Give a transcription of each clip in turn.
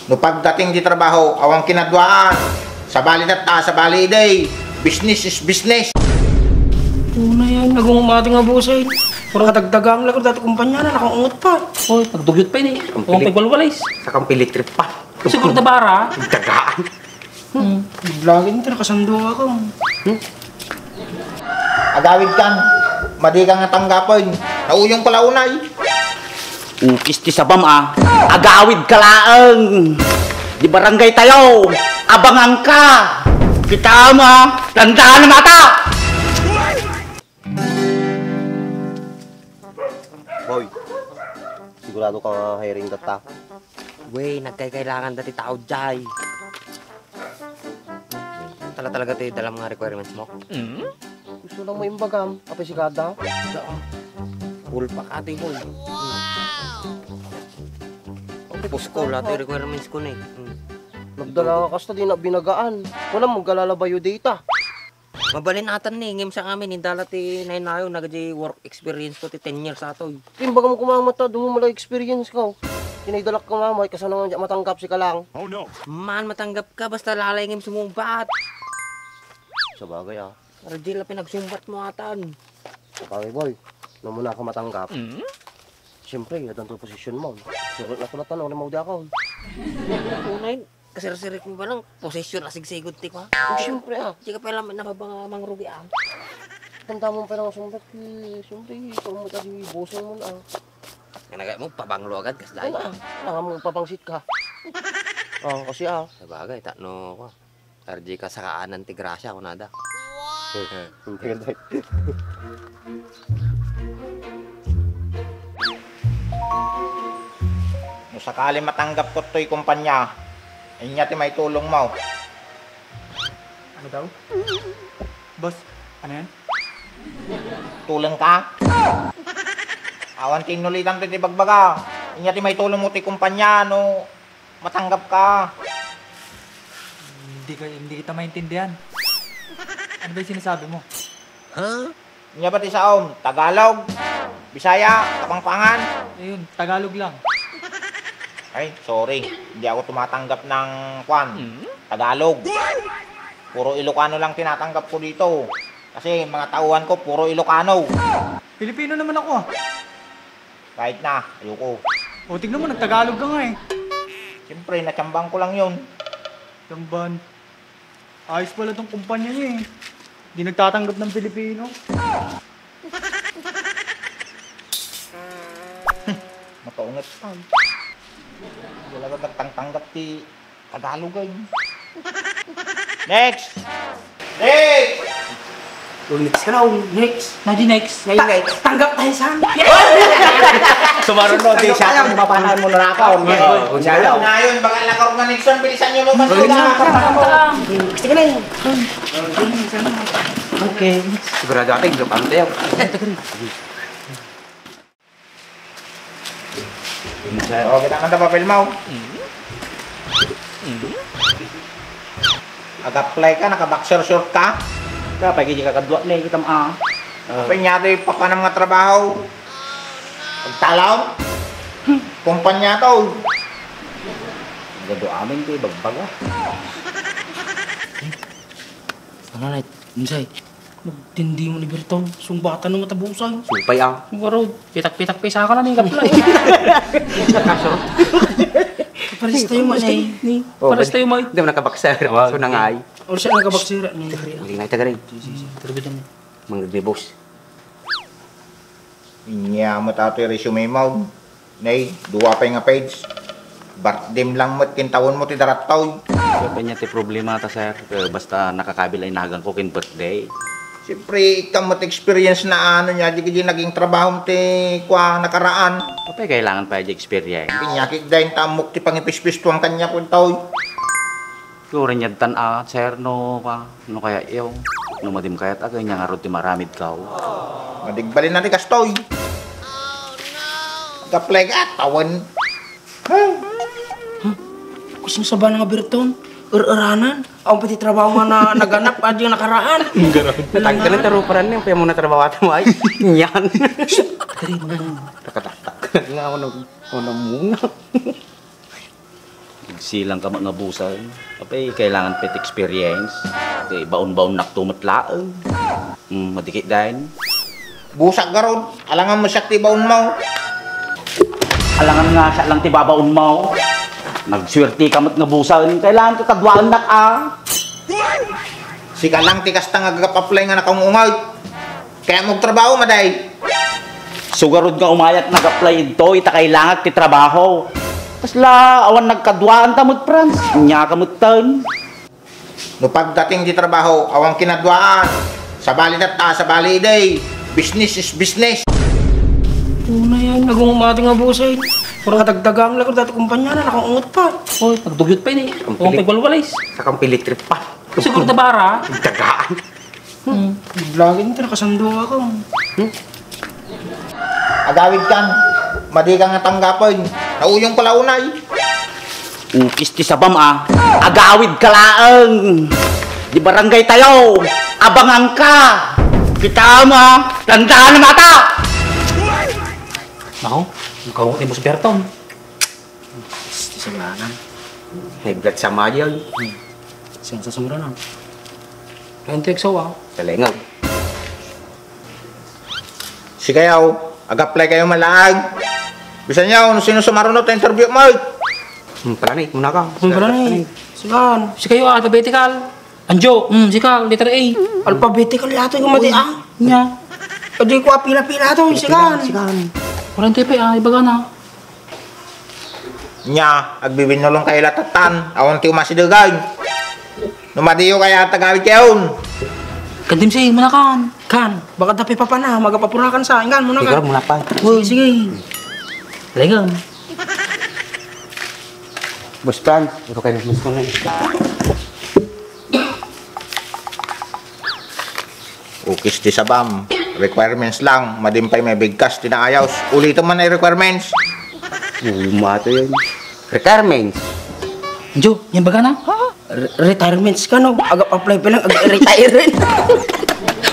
No pagdating di trabaho, awang kinadwaan. Sa bali data, sa bali day. Business is business. Una yan, nagumumati nga busay. Puro katagdagang lang dati kumpanya na, nakaungot pa. Oy, pagdugyot pa yun eh. Huwag pagwalwalis. Sa kampilit trip pa. Siguro tabara. Dagaan. Lagi nito, nakasando ako. Agawid kan. Madi ka nga tanggapoy. Nauyong pala unay. Kisti sa bam agawid ka laang. Di barangay tayo. Abangan ka. Kita tandaan na mata. Boy, sigurado ka nga hiring data. Wey, nagkailangan dati tao jay. Talaga tayo dalam mga requirements mo. Gusto lang mo imbagam. Apa si Kada? Full pa ka boy. Tapos ko, lahat yung requirements ko na eh. Nagdala ka kasta di na binagaan. Wala mong galalabayo data. Mabalin atan ni, ngim sa amin, hindala ti nainayo, nagadi work experience ko ti 10 years ato. Imbaga mo kumamata, doon mo mala experience ka. Tinaydalak ka mamay, kasanangan dyan matanggap si ka lang. Oh no! Man, matanggap ka, basta lalay ngim sumumbat. Sa bagay Rajila pinagsumbat mo atan. Okay boy, na muna ka matanggap. Siyempre, yan ang posisyon mo. Surot na tulad tanong na mauda ako. Unay, kasirasirik mo ba ng posisyon na sigsigot ti ko? Siyempre Di ka pala nakabang mangrugi Tanda mo pa lang sumbat siyempre, ikaw mo tayo bosong mo na. Kanagay mo, pabanglo agad kas dahil. Kailangan mo papangsit ka. Kasi Sabagay, takno ko. RJ ka sa kaanan ti Gracia ko nada. Hindi ka No sakali matanggap ko to'y kumpanya, inya ti may tulong mo. Ano daw? Boss, ano yan? Tulong ka? Awan tinulitan to ti bagbaga. Inya ti may tulong mo ti kumpanya, no matanggap ka. Hindi kita maintindihan. Ano ba yung sinasabi mo? Inya ba ti saom? Tagalog? Bisaya? Kapangpangan? Ayun, Tagalog lang. Ay, sorry. Hindi ako tumatanggap ng Tagalog. Puro Ilocano lang tinatanggap ko dito. Kasi mga tauhan ko, puro Ilocano. Pilipino naman ako Kahit na, ayoko. O, tignan mo, nagtagalog ka nga eh. Siyempre, natsambang ko lang yun. Tamban. Ayos pala tong kumpanya niya eh. Hindi nagtatanggap ng Pilipino. Makaungat pa. Wala ba nagtanggap ti Tagalog ay. Next! Next! Next ka na, next. Nadi next. Tanggap tayo saan? Sumaron no, di siya kung mapanahan mo na ako. Kung siya daw. Ngayon, baka naka-organization, bilisan nyo naman. Gusto ka na yun. Okay. Sigurado ating lupan tayo. O, kita nga na papel mo. Nag-apply ka, naka-boxer short ka. Kapag hindi ka kadwa na kita Panyado yung papanang nga trabaho. Pagtalaw. Kumpanya to. Gado amin kayo, bagbaga. Ano na, Minsay? Magtindi mo ni Bertong. Sumbatan ng matabusan. Supay Siguro, pitak-pitak pisa ka na ni Kapla. Pares tayo mo ay. Pares tayo mo ay. Hindi mo nakabakser. So nangay. O siya nakabaksira. Hindi na itaga rin. Tarbitan mo. Mga boss. Inya mo tato yung resume mo. Nay, duwa pa yung nga page. Birthday lang mo't kintawon mo ti darataw. Kaya niya ti problema ta sir, basta nakakabilay nahagang ko kin birthday. Siyempre, ikaw mo't experience na ano niya, di naging trabaho ti kwa nakaraan. Kapay kailangan pa yung experience. Pinyakit dahil tamok ti pangipispis tuwang kanya kung tao. Kura niya tan sir, no kaya iyo. No madim kayat agay niya nga ro ti maramid kaw. Madigbalin na ti kastoy. Kaplay ka, tawan. Kusing sa ba nga Bertong? Ur-uranan? Ako pati trabaho nga na naganap at yung nakaraan. Tagka ng taruparan niya, kaya mo na trabaho ata mo ay. Yan. Kari mo. Nakataktak. Nga ako na muna. Nagsilang ka mga busan. Apay, kailangan pet experience. Okay, baon-baon naktumatlaan. Madikit din. Busak garod, alangan mo siya tibaon mo. Alangan nga siya lang tibabaon mo. Nagswerte ka nga busan. Kailangan ka kadwaan na ka. Sika lang tikas ta nga gagap-apply nga nakangungay. Kaya magtrabaho maday. Sugarod nga umayat nag-apply ito. Ita kailangan ti trabaho. Kasla, awan nagkadwaan tamot, Franz. Nya kamutan. No pagdating di trabaho, awang kinadwaan. Sa bali data, sa bali day. Business is business. Una yan, nagumumati nga busay. Puro katagdagang lang dati kumpanya na, nakaungot pa. Oy, pagdugyot pa ni. Huwag pagwalwalays. Sa kampilit trip pa. Siguro na bara. Dagaan. Lagi nito, nakasando ako. Agawid kan, madi ka nga tanggapon. Nauyong pala unay. Upis ti sabam agawid ka laang. Di barangay tayo, abangan ka. Kita tandaan na mata. Ako, magkawag ni Boss Berton. Singanan. Higlat sa mayag. Siyang sa sumura na. Kaya hindi eksaw Talengaw. Si kayaw, ag-apply kayo malaag. Bisa niyo, no sino sumarunod na interview mo? Palanay, muna ka. Sigan. Si kayo alphabetical. Anjo, sikal, letter A. Alphabetical lahat yung mati Nya. Pwede ko pila-pila ito, sigan. Walang tepe ibaga na. Nya, agbibinulong kayo latatan. Awan tiyo masidagay. Numadiyo kaya tagawid kayon. Kandim siya, muna kan. Kan, baka dapat pa na, magapapurakan sa ingan mo na Ikaw ka. muna pa. Uy, sige. Legang. Boss Franz, ikaw kayo mas ko na. Ukis di sabam. Requirements lang. Madimpay may bigkas, tinaayos. Ulitin man ay requirements. Umato yun. Requirements. Anjo, yan baga na? Retirements ka no, agap-apply pa lang, agap-retire rin.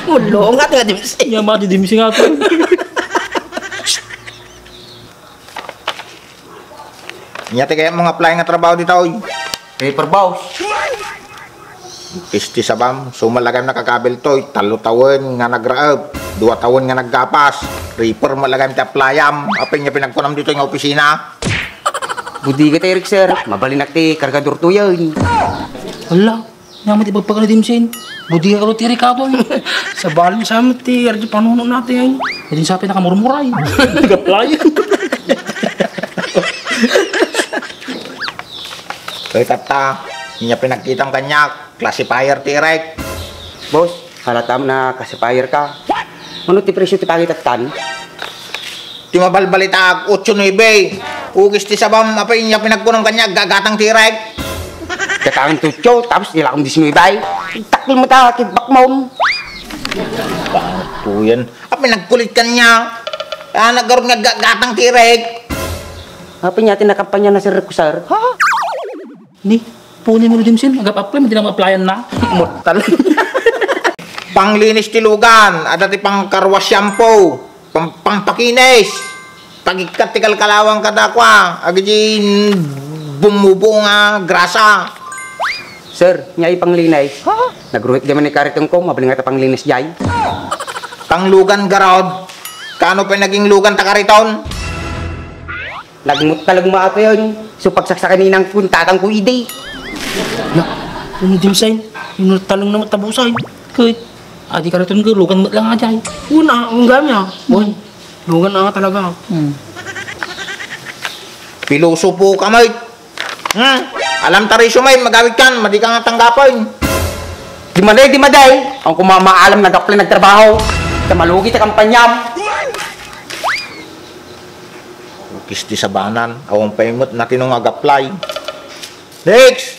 Mulo nga, nga dimsi. Yan mga didimsi nga ito. Nyati kaya mga apply nga trabaho dito, oy. Paper boss. Ukis di sabam. Sumalagam nakakabel to, 3 taon nga nagraab. 2 taon nga naggapas. Reaper malagam ti applyam. Apay niya pinagkunam dito yung opisina. Budi ka tayo, sir. Mabalinak ti kargador to yun. Wala. Nga mati pagpagano dimsin. Budi ka kalo tiri ka to. Sa balon sa amin, ti, ardi panuno natin yan. Hindi sa atin nakamurmuray. Nag-apply. Kaya tata, niya pinagkitang kanya, classifier ti right. Boss, halatam na classifier ka. Ano ti presyo ti pagitatan? Di mabalbalita 8-9. Ugis ti sabam, apay niya pinagkunang kanya, gagatang ti right. Katangin tutyo, tapos nila akong disnibay. Takil mo ta, kibak mo. Tuyan. Apay nagkulit kanya. Nagkaroon nga gagatang ti right. Apa niya tinakampanya na si Rekusar? Ni, punin mo dimsin. Agap-apply, hindi na ma-applyan na. Mortal. Panglinis ti lugan, ada ti pangkarwas shampoo, pangpakinis. Pagikat ti kalkalawang kadakwa, agajin bumubo nga grasa. Sir, niya ipanglinis. Nagruhit gaman ni karitong ko, mabiling nga panglinis jay. Panglugan garod, kano pa naging lugan takariton? Nagmut talag maato yun. So pagsaksakan ninang puntatang ko ide. Ano dimsin? Yung talong na matabusan. Kaya, adi ka rin ko, lugan mo lang nga dyan. Una, ang gamya. Uy, lugan na nga talaga. Piluso po ka, mate. Alam tarisyo, may magawid kan, madi ka nga tanggapin. Di maday. Ang kumamaalam na dakplay nagtrabaho. Sa malugi sa kampanyam. Kisti sa banan, awang paimot na tinong ag-apply. Next!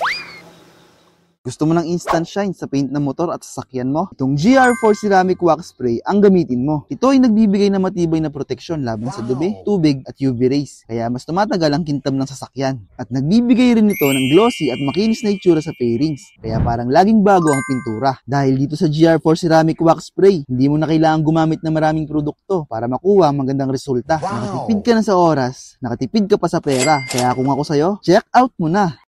Gusto mo ng instant shine sa paint ng motor at sasakyan mo? Itong GR4 Ceramic Wax Spray ang gamitin mo. Ito ay nagbibigay ng matibay na proteksyon laban sa dumi, tubig at UV rays. Kaya mas tumatagal ang kintab ng sasakyan. At nagbibigay rin ito ng glossy at makinis na itsura sa fairings. Kaya parang laging bago ang pintura. Dahil dito sa GR4 Ceramic Wax Spray, hindi mo na kailangan gumamit ng maraming produkto para makuha ang magandang resulta. Nakatipid ka na sa oras, nakatipid ka pa sa pera. Kaya kung ako sa'yo, check out mo na!